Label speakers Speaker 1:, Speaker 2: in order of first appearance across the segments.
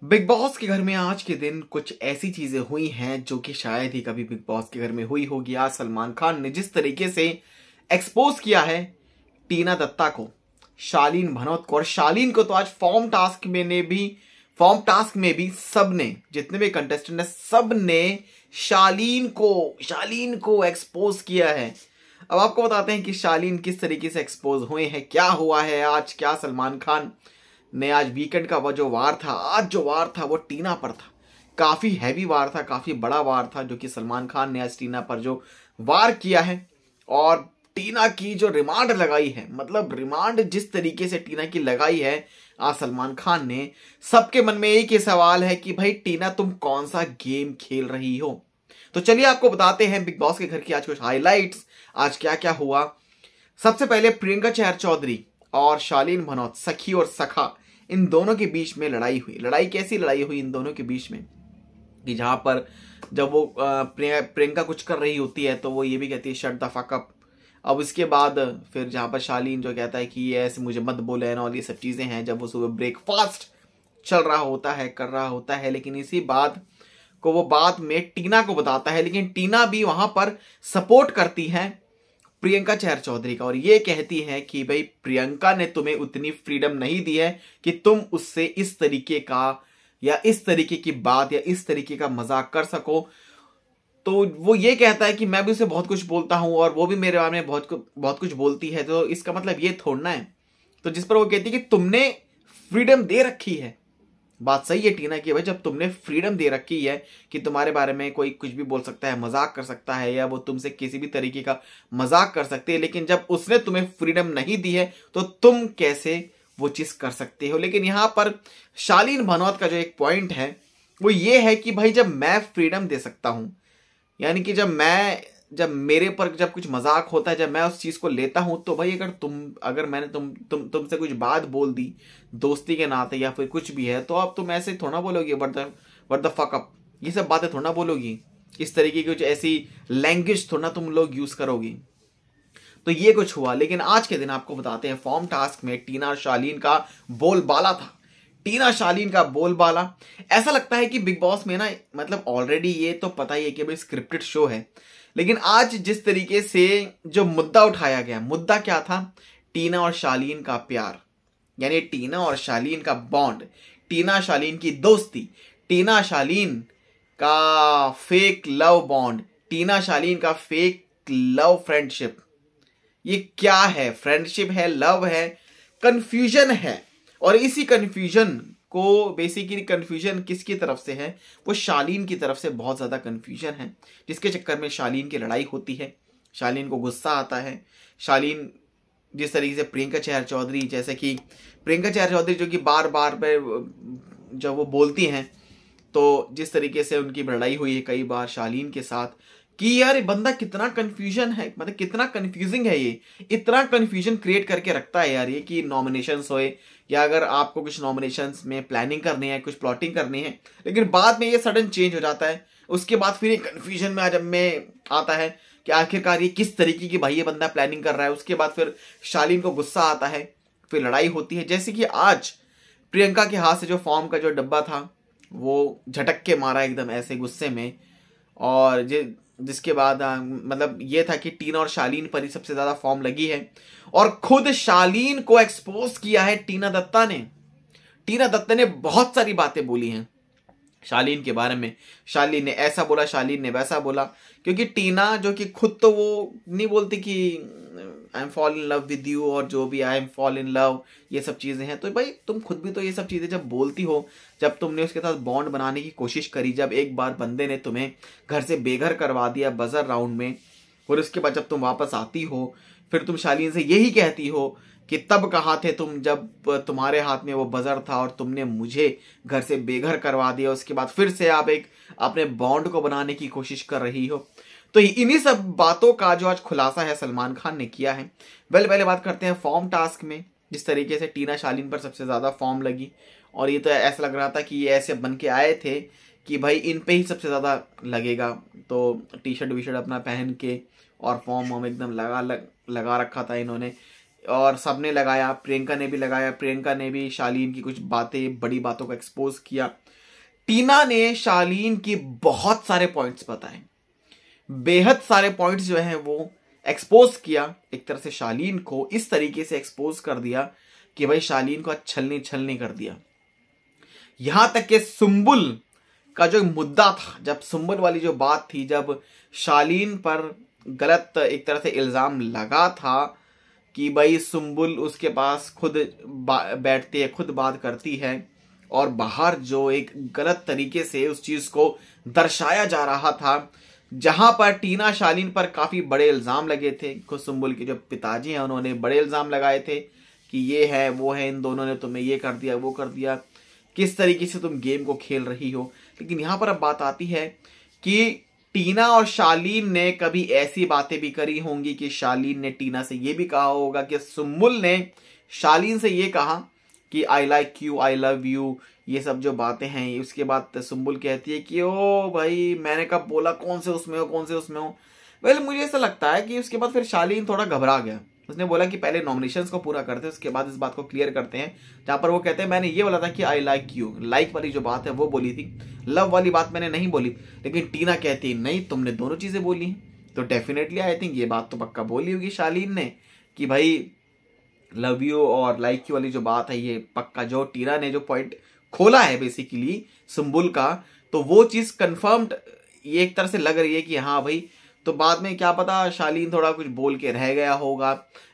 Speaker 1: Big boss के घर में आज के दिन कुछ ऐसी चीजें हुई हैं जो कि शायद ही कभी बिग बॉस के घर में हुई होगी। आज सलमान खान ने जिस तरीके से एक्सपोज किया है टीना दत्ता को, शालीन भनोत को, और शालीन को तो आज फॉर्म टास्क में भी सबने, जितने भी कंटेस्टेंट है, सब ने शालीन को एक्सपोज किया है। अब आपको बताते हैं कि शालीन किस तरीके से एक्सपोज हुए हैं, क्या हुआ है आज, क्या सलमान खान ने आज वीकेंड का वो जो वार था, आज जो वार था वो टीना पर था। काफी हैवी वार था, काफी बड़ा वार था जो कि सलमान खान ने आज टीना पर जो वार किया है। और टीना की जो रिमांड लगाई है, मतलब रिमांड जिस तरीके से टीना की लगाई है आज सलमान खान ने, सबके मन में एक ही सवाल है कि भाई टीना तुम कौन सा गेम खेल रही हो। तो चलिए आपको बताते हैं बिग बॉस के घर की आज कुछ हाइलाइट्स, आज क्या क्या हुआ। सबसे पहले प्रियंका चहर चौधरी और शालीन भनोत, सखी और सखा, इन दोनों के बीच में लड़ाई हुई। लड़ाई कैसी लड़ाई हुई इन दोनों के बीच में कि जहां पर जब वो प्रियंका कुछ कर रही होती है तो वो ये भी कहती है शट द फक अप। अब उसके बाद फिर जहां पर शालीन जो कहता है कि ये ऐसे मुझे मत बोले ना, और ये सब चीजें हैं। जब वो सुबह ब्रेकफास्ट चल रहा होता है, कर रहा होता है, लेकिन इसी बात को वो बाद में टीना को बताता है, लेकिन टीना भी वहां पर सपोर्ट करती है प्रियंका चहर चौधरी का, और ये कहती है कि भाई प्रियंका ने तुम्हें उतनी फ्रीडम नहीं दी है कि तुम उससे इस तरीके का या इस तरीके की बात या इस तरीके का मजाक कर सको। तो वो ये कहता है कि मैं भी उसे बहुत कुछ बोलता हूं और वो भी मेरे बारे में बहुत कुछ बोलती है, तो इसका मतलब ये थोड़ना है। तो जिस पर वो कहती है कि तुमने फ्रीडम दे रखी है। बात सही है टीना की, भाई जब तुमने फ्रीडम दे रखी है कि तुम्हारे बारे में कोई कुछ भी बोल सकता है, मजाक कर सकता है, या वो तुमसे किसी भी तरीके का मजाक कर सकते हैं, लेकिन जब उसने तुम्हें फ्रीडम नहीं दी है तो तुम कैसे वो चीज कर सकते हो। लेकिन यहां पर शालीन भनोत का जो एक पॉइंट है वो ये है कि भाई जब मैं फ्रीडम दे सकता हूं, यानी कि जब मेरे पर जब कुछ मजाक होता है, जब मैं उस चीज को लेता हूं, तो भाई अगर मैंने तुमसे कुछ बात बोल दी दोस्ती के नाते या फिर कुछ भी है, तो अब तुम ऐसे थोड़ा बोलोगी व्हाट द फक अप, ये सब बातें थोड़ा बोलोगी, इस तरीके की कुछ ऐसी लैंग्वेज थोड़ा तुम लोग यूज करोगी। तो ये कुछ हुआ। लेकिन आज के दिन आपको बताते हैं फॉर्म टास्क में टीना और शालीन का बोलबाला था। टीना शालीन का बोलबाला, ऐसा लगता है कि बिग बॉस में ना, मतलब ऑलरेडी ये तो पता ही है कि भाई स्क्रिप्टेड शो है, लेकिन आज जिस तरीके से जो मुद्दा उठाया गया, मुद्दा क्या था? टीना और शालीन का प्यार, यानी टीना और शालीन का बॉन्ड, टीना शालीन की दोस्ती, टीना शालीन का फेक लव बॉन्ड, टीना शालीन का फेक लव फ्रेंडशिप। ये क्या है? फ्रेंडशिप है, लव है, कंफ्यूजन है। और इसी कंफ्यूजन को, बेसिकली कंफ्यूजन किसकी तरफ से है? वो शालीन की तरफ से बहुत ज्यादा कंफ्यूजन है, जिसके चक्कर में शालीन की लड़ाई होती है, शालीन को गुस्सा आता है। शालीन जिस तरीके से प्रियंका चहर चौधरी, जैसे कि प्रियंका चहर चौधरी जो कि बार बार जब वो बोलती हैं, तो जिस तरीके से उनकी लड़ाई हुई है कई बार शालीन के साथ कि यार ये बंदा कितना कंफ्यूजन है, मतलब कितना कंफ्यूजिंग है, ये इतना कंफ्यूजन क्रिएट करके रखता है यार ये, कि नॉमिनेशंस होए या अगर आपको कुछ नॉमिनेशंस में प्लानिंग करनी है, कुछ प्लॉटिंग करनी है, लेकिन बाद में ये सडन चेंज हो जाता है। उसके बाद फिर ये कंफ्यूजन में जब में आता है कि आखिरकार ये किस तरीके की भाई ये बंदा प्लानिंग कर रहा है। उसके बाद फिर शालीन को गुस्सा आता है, फिर लड़ाई होती है। जैसे कि आज प्रियंका के हाथ से जो फॉर्म का जो डब्बा था वो झटक के मारा एकदम ऐसे गुस्से में, और जिसके बाद मतलब ये था कि टीना और शालीन पर ही सबसे ज्यादा फॉर्म लगी है। और खुद शालीन को एक्सपोज किया है टीना दत्ता ने। टीना दत्ता ने बहुत सारी बातें बोली हैं शालीन के बारे में। शालीन ने ऐसा बोला, शालीन ने वैसा बोला, क्योंकि टीना जो कि खुद तो वो नहीं बोलती कि I am fall in love with you, और जो भी I am fall in love, ये सब चीजें हैं। तो भाई तुम खुद भी तो ये सब चीजें जब बोलती हो, जब तुमने उसके साथ बॉन्ड बनाने की कोशिश करी, जब एक बार बंदे ने तुम्हें घर से बेघर करवा दिया बजर राउंड में, और उसके बाद जब तुम वापस आती हो, फिर तुम शालीन से यही कहती हो कि तब कहाँ थे तुम जब तुम्हारे हाथ में वो बजर था और तुमने मुझे घर से बेघर करवा दिया। उसके बाद फिर से आप एक अपने बॉन्ड को बनाने की कोशिश कर रही हो। तो इन्हीं सब बातों का जो आज खुलासा है सलमान खान ने किया है। पहले बात करते हैं फॉर्म टास्क में, जिस तरीके से टीना शालीन पर सबसे ज्यादा फॉर्म लगी, और ये तो ऐसा लग रहा था कि ये ऐसे बन के आए थे कि भाई इन पे ही सबसे ज्यादा लगेगा। तो टी शर्ट वी शर्ट अपना पहन के और फॉर्म एकदम लगा रखा था इन्होंने। और सबने लगाया, प्रियंका ने भी लगाया, प्रियंका ने भी शालीन की कुछ बातें, बड़ी बातों को एक्सपोज किया। टीना ने शालीन की बहुत सारे पॉइंट्स बताए, बेहद सारे पॉइंट्स जो हैं वो एक्सपोज किया। एक तरह से शालीन को इस तरीके से एक्सपोज कर दिया कि भाई शालीन को छलनी छलनी कर दिया। यहां तक कि सुंबुल का जो मुद्दा था, जब सुंबुल वाली जो बात थी, जब शालीन पर गलत एक तरह से इल्जाम लगा था कि भाई सुंबुल उसके पास खुद बैठती है, खुद बात करती है, और बाहर जो एक गलत तरीके से उस चीज को दर्शाया जा रहा था, जहां पर टीना शालीन पर काफी बड़े इल्जाम लगे थे। खुद सुंबुल के जो पिताजी हैं उन्होंने बड़े इल्जाम लगाए थे कि ये है वो है, इन दोनों ने तुम्हें ये कर दिया वो कर दिया, किस तरीके से तुम गेम को खेल रही हो। लेकिन यहां पर अब बात आती है कि टीना और शालीन ने कभी ऐसी बातें भी करी होंगी कि शालीन ने टीना से ये भी कहा होगा कि सुंबुल ने शालीन से ये कहा कि I like you, I love you, ये सब जो बातें हैं। उसके बाद सुंबुल कहती है कि ओ भाई मैंने कब बोला, कौन से उसमें हो, कौन से उसमें हो। वेल मुझे ऐसा लगता है कि उसके बाद फिर शालीन थोड़ा घबरा गया। उसने बोला कि पहले नॉमिनेशंस को पूरा करते हैं, उसके बाद इस बात को क्लियर करते हैं। जहां पर वो कहते हैं मैंने ये बोला था कि आई लाइक यू, लाइक वाली जो बात है वो बोली थी, लव वाली बात मैंने नहीं बोली। लेकिन टीना कहती है नहीं, तुमने दोनों चीजें बोली हैं। तो डेफिनेटली आई थिंक ये बात तो पक्का बोली होगी शालीन ने कि भाई लव यू और लाइक यू वाली जो बात है, ये पक्का जो टीना ने जो पॉइंट खोला है बेसिकली सुंबुल का, तो वो चीज कंफर्म्ड ये एक तरह से लग रही है कि हाँ भाई। तो बाद में क्या पता शालीन थोड़ा कुछ बोल के रह गया होगा,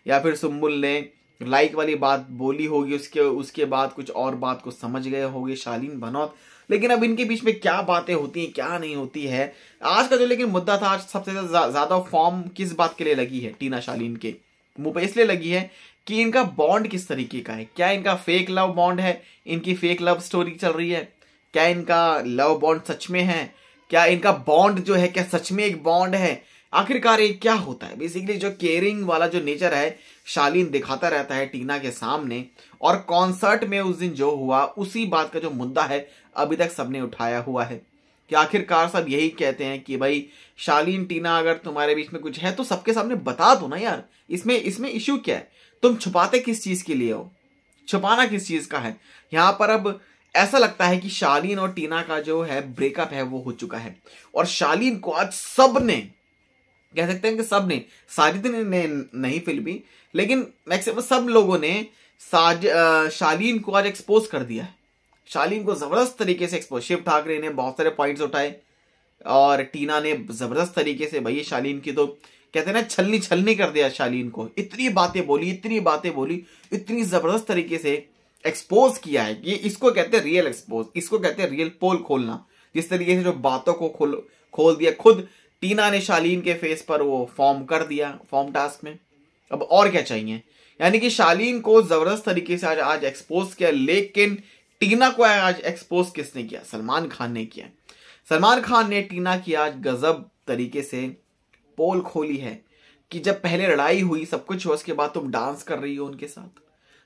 Speaker 1: या फिर सुंबुल ने लाइक वाली बात बोली होगी, उसके बाद कुछ और बात को समझ गए होंगे शालीन भनौत। लेकिन अब इनके बीच में क्या बातें होती हैं क्या नहीं होती है। आज का जो लेकिन मुद्दा था, आज सबसे ज्यादा फॉर्म किस बात के लिए लगी है टीना शालीन के मुंह पे, इसलिए लगी है कि इनका बॉन्ड किस तरीके का है। क्या इनका फेक लव बॉन्ड है, इनकी फेक लव स्टोरी चल रही है, क्या इनका लव बॉन्ड सच में है, क्या इनका बॉन्ड जो है क्या सच में एक बॉन्ड है, आखिरकार ये क्या होता है। बेसिकली जो केयरिंग वाला जो नेचर है शालीन दिखाता रहता है टीना के सामने, और कॉन्सर्ट में उस दिन जो हुआ उसी बात का जो मुद्दा है अभी तक सबने उठाया हुआ है कि आखिरकार सब यही कहते हैं कि भाई शालीन टीना अगर तुम्हारे बीच में कुछ है तो सबके सामने बता दो ना यार, इसमें इश्यू क्या है, तुम छुपाते किस चीज के लिए हो, छुपाना किस चीज का है। यहां पर अब ऐसा लगता है कि शालीन और टीना का जो है ब्रेकअप है वो हो चुका है, और शालीन को आज सबने, कह सकते हैं कि सबने, साजिद ने नहीं फिल्मी लेकिन मैक्सिमम सब लोगों ने शालीन को आज एक्सपोज कर दिया है। शालीन को जबरदस्त तरीके से एक्सपोज, शिव ठाकरे ने बहुत सारे पॉइंट्स उठाए और टीना ने जबरदस्त तरीके से भाई शालीन की तो कहते हैं ना छलनी छलनी कर दिया शालीन को, इतनी बातें बोली इतनी जबरदस्त तरीके से एक्सपोज किया है। ये इसको कहते हैं रियल एक्सपोज, इसको कहते हैं रियल पोल खोलना। जिस तरीके से जो बातों को खोल दिया, खुद टीना ने शालीन के फेस पर वो फॉर्म कर दिया फॉर्म टास्क में। अब और क्या चाहिए, यानी कि शालीन को जबरदस्त तरीके से आज एक्सपोज किया। लेकिन टीना को आज एक्सपोज किसने किया, सलमान खान ने किया। सलमान खान ने टीना की आज गजब तरीके से पोल खोली है कि जब पहले लड़ाई हुई सब कुछ हुआ, उसके बाद तुम डांस कर रही हो उनके साथ,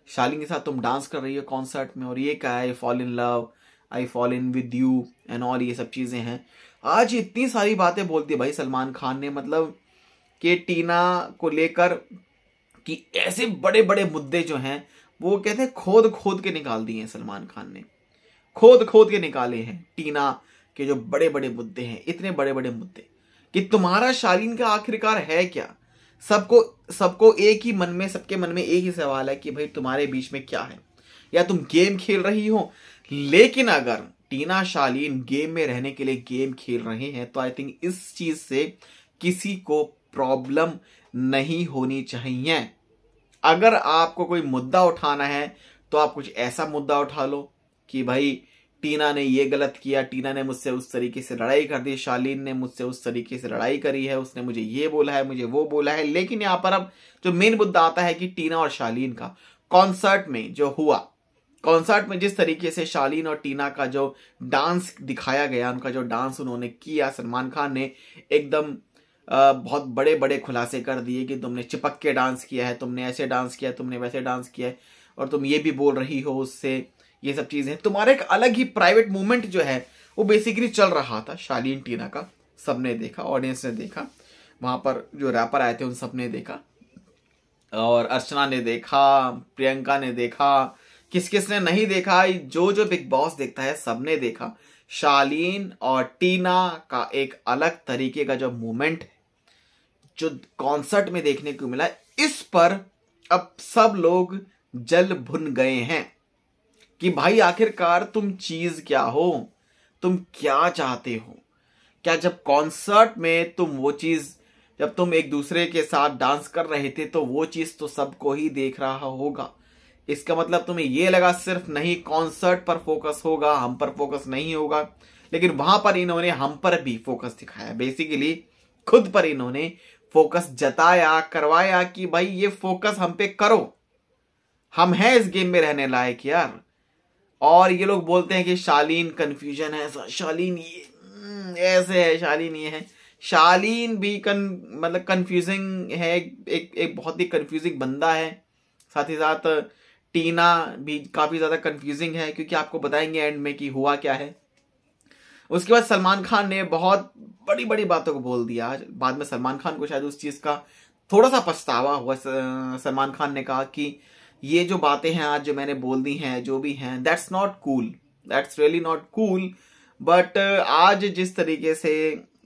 Speaker 1: शालीन के साथ तुम डांस कर रही हो कॉन्सर्ट में, और ये क्या है, I fall in love, I fall in with you and all, ये सब चीजें हैं। आज इतनी सारी बातें बोलती भाई सलमान खान ने, मतलब कि टीना को लेकर कि ऐसे बड़े बड़े मुद्दे जो हैं वो कहते हैं खोद खोद के निकाल दिए हैं सलमान खान ने, खोद खोद के निकाले हैं टीना के जो बड़े बड़े मुद्दे हैं, इतने बड़े बड़े मुद्दे कि तुम्हारा शालीन का आखिरकार है क्या। सबको एक ही मन में, सबके मन में एक ही सवाल है कि भाई तुम्हारे बीच में क्या है, या तुम गेम खेल रही हो। लेकिन अगर टीना शालीन गेम में रहने के लिए गेम खेल रहे हैं तो आई थिंक इस चीज से किसी को प्रॉब्लम नहीं होनी चाहिए। अगर आपको कोई मुद्दा उठाना है तो आप कुछ ऐसा मुद्दा उठा लो कि भाई टीना ने ये गलत किया, टीना ने मुझसे उस तरीके से लड़ाई कर दी, शालीन ने मुझसे उस तरीके से लड़ाई करी है, उसने मुझे ये बोला है, मुझे वो बोला है। लेकिन यहां पर अब जो मेन मुद्दा आता है कि टीना और शालीन का कॉन्सर्ट में जो हुआ, कॉन्सर्ट में जिस तरीके से शालीन और टीना का जो डांस दिखाया गया, उनका जो डांस उन्होंने किया, सलमान खान ने एकदम बहुत बड़े बड़े खुलासे कर दिए कि तुमने चिपक के डांस किया है, तुमने ऐसे डांस किया है, तुमने वैसे डांस किया है, और तुम ये भी बोल रही हो उससे, ये सब चीजें। तुम्हारा एक अलग ही प्राइवेट मूवमेंट जो है वो बेसिकली चल रहा था शालीन टीना का, सबने देखा, ऑडियंस ने देखा, वहां पर जो रैपर आए थे उन सबने देखा। और अर्चना ने देखा, प्रियंका ने देखा, किस किस ने नहीं देखा, जो जो बिग बॉस देखता है सबने देखा। शालीन और टीना का एक अलग तरीके का जो मूवमेंट है, जो कॉन्सर्ट में देखने को मिला, इस पर अब सब लोग जल भुन गए हैं कि भाई आखिरकार तुम चीज क्या हो, तुम क्या चाहते हो। क्या जब कॉन्सर्ट में तुम वो चीज, जब तुम एक दूसरे के साथ डांस कर रहे थे तो वो चीज तो सबको ही देख रहा होगा। इसका मतलब तुम्हें ये लगा सिर्फ नहीं कॉन्सर्ट पर फोकस होगा, हम पर फोकस नहीं होगा, लेकिन वहां पर इन्होंने हम पर भी फोकस दिखाया। बेसिकली खुद पर इन्होंने फोकस जताया, करवाया कि भाई ये फोकस हम पे करो, हम हैं इस गेम में रहने लायक यार। और ये लोग बोलते हैं कि शालीन कंफ्यूजन है, शालीन ये ऐसे है, शालीन ये है। शालीन भी मतलब कंफ्यूजिंग है, एक बहुत ही कंफ्यूजिंग बंदा है। साथ ही साथ टीना भी काफी ज्यादा कंफ्यूजिंग है, क्योंकि आपको बताएंगे एंड में कि हुआ क्या है। उसके बाद सलमान खान ने बहुत बड़ी बड़ी बातों को बोल दिया। बाद में सलमान खान को शायद उस चीज का थोड़ा सा पछतावा हुआ। सलमान खान ने कहा कि ये जो बातें हैं आज जो मैंने बोल दी हैं, जो भी हैं, that's not cool, that's really not cool. But आज जिस तरीके से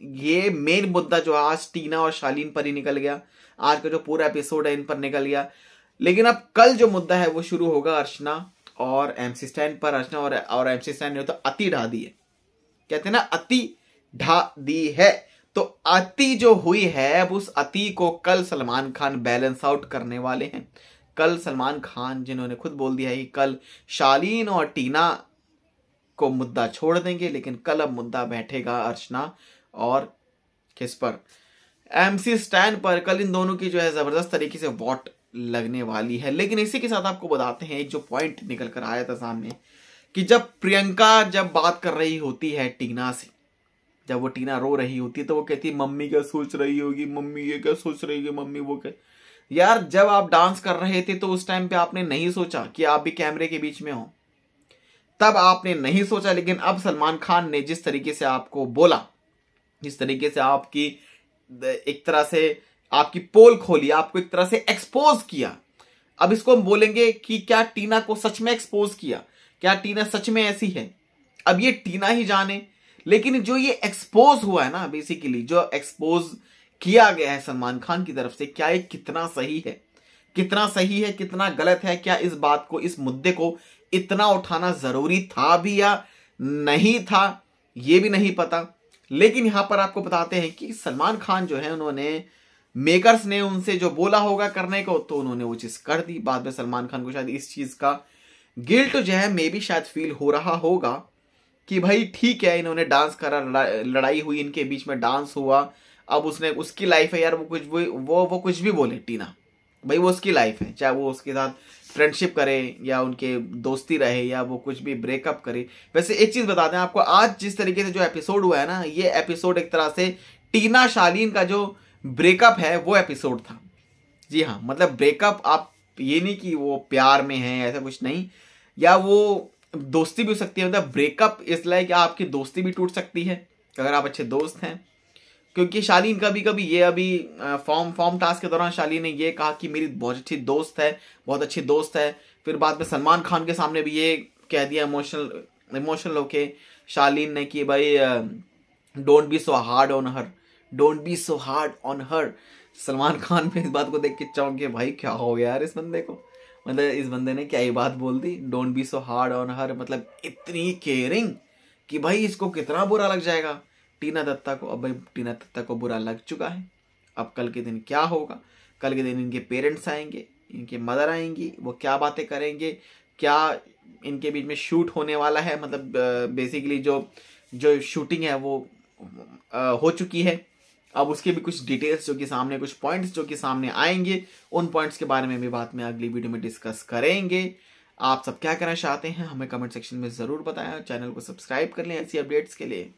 Speaker 1: ये मेन मुद्दा जो आज टीना और शालीन पर ही निकल गया, आज का जो पूरा एपिसोड है इन पर निकल गया, लेकिन अब कल जो मुद्दा है वो शुरू होगा अर्चना और एमसी स्टैंड पर। अर्चना और एमसी स्टैंड ने तो अति ढा दी है, कहते हैं ना अति ढा दी है। तो अति जो हुई है, अब उस अति को कल सलमान खान बैलेंस आउट करने वाले हैं। कल सलमान खान जिन्होंने खुद बोल दिया है कि कल शालीन और टीना को मुद्दा छोड़ देंगे, लेकिन कल अब मुद्दा बैठेगा अर्चना और किस पर, एमसी स्टैंड पर। कल इन दोनों की जो है जबरदस्त तरीके से वोट लगने वाली है। लेकिन इसी के साथ आपको बताते हैं एक जो पॉइंट निकल कर आया था सामने, कि जब प्रियंका जब बात कर रही होती है टीना से, जब वो टीना रो रही होती है तो वो कहती है मम्मी क्या सोच रही होगी, मम्मी ये क्या सोच रही है, मम्मी वो क्या। यार जब आप डांस कर रहे थे तो उस टाइम पे आपने नहीं सोचा कि आप भी कैमरे के बीच में हो, तब आपने नहीं सोचा। लेकिन अब सलमान खान ने जिस तरीके से आपको बोला, जिस तरीके से आपकी एक तरह से आपकी पोल खोली, आपको एक तरह से एक्सपोज किया, अब इसको हम बोलेंगे कि क्या टीना को सच में एक्सपोज किया, क्या टीना सच में ऐसी है, अब ये टीना ही जाने। लेकिन जो ये एक्सपोज हुआ है ना, बेसिकली जो एक्सपोज किया गया है सलमान खान की तरफ से, क्या ये कितना सही है, कितना सही है, कितना गलत है, क्या इस बात को, इस मुद्दे को इतना उठाना जरूरी था भी या नहीं था, ये भी नहीं पता। लेकिन यहां पर आपको बताते हैं कि सलमान खान जो है, उन्होंने मेकर्स ने उनसे जो बोला होगा करने को, तो उन्होंने वो चीज कर दी। बाद में सलमान खान को शायद इस चीज का गिल्ट जो है मे भी शायद फील हो रहा होगा कि भाई ठीक है, इन्होंने डांस करा, लड़ाई हुई इनके बीच में, डांस हुआ, अब उसने, उसकी लाइफ है यार, वो कुछ भी बोले टीना, भाई वो उसकी लाइफ है, चाहे वो उसके साथ फ्रेंडशिप करे या उनके दोस्ती रहे या वो कुछ भी ब्रेकअप करे। वैसे एक चीज बता दें आपको, आज जिस तरीके से जो एपिसोड हुआ है ना, ये एपिसोड एक तरह से टीना शालीन का जो ब्रेकअप है वो एपिसोड था। जी हाँ, मतलब ब्रेकअप, आप ये नहीं कि वो प्यार में है, ऐसा कुछ नहीं, या वो दोस्ती भी हो सकती है। मतलब ब्रेकअप इसलिए कि आपकी दोस्ती भी टूट सकती है अगर आप अच्छे दोस्त हैं। क्योंकि शालीन कभी कभी ये अभी फॉर्म टास्क के दौरान शालीन ने ये कहा कि मेरी बहुत अच्छी दोस्त है, बहुत अच्छी दोस्त है। फिर बाद में सलमान खान के सामने भी ये कह दिया इमोशनल होके शालीन ने कि भाई don't be so hard on her, don't be so hard on हर। सलमान खान पे इस बात को देख के चौंक गए, भाई क्या हो गया यार इस बंदे को, मतलब इस बंदे ने क्या ये बात बोल दी, don't be so hard on her, मतलब इतनी केयरिंग कि भाई इसको कितना बुरा लग जाएगा टीना दत्ता को। अब भाई टीना दत्ता को बुरा लग चुका है, अब कल के दिन क्या होगा, कल के दिन इनके पेरेंट्स आएंगे, इनके मदर आएंगी, वो क्या बातें करेंगे, क्या इनके बीच में शूट होने वाला है। मतलब बेसिकली जो शूटिंग है वो हो चुकी है, अब उसके भी कुछ डिटेल्स जो कि सामने, कुछ पॉइंट्स जो कि सामने आएंगे, उन पॉइंट्स के बारे में भी बात में अगली वीडियो में डिस्कस करेंगे। आप सब क्या करना चाहते हैं हमें कमेंट सेक्शन में जरूर बताएं, चैनल को सब्सक्राइब कर लें ऐसी अपडेट्स के लिए।